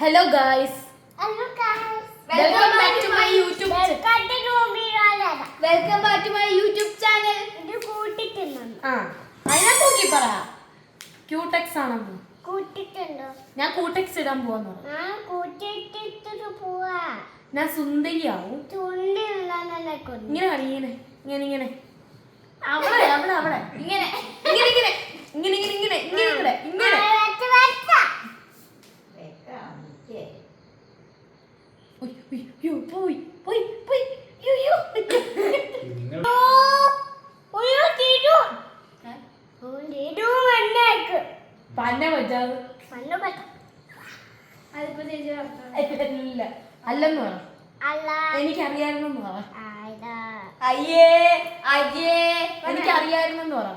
Hello guys, welcome back to my YouTube channel. അതിനെ തൂക്കി പറ. ക്യൂടെക്സ് ആണെന്ന് ഞാൻ കൂടെക്സ് ഇടാൻ പോവാന്ന് പറഞ്ഞു. ഞാൻ സുന്ദരിയാവും. ഇങ്ങനെ ഇങ്ങനെ ഇങ്ങനെ ഇങ്ങനെ അവിടെ അവിടെ അവിടെ ഇങ്ങനെ ഇങ്ങനെ ഇങ്ങനെ ഇങ്ങനെ ഇങ്ങനെ ഇങ്ങനെ ഇങ്ങനെ ഇങ്ങനെ പോയി പോയി പോയി പന്ന പറ്റാതെ ഇല്ല അല്ലെന്ന് പറ. എനിക്കറിയായിരുന്നെന്ന് പറ. അയ്യേ അയ്യേ എനിക്കറിയായിരുന്നെന്ന് പറ.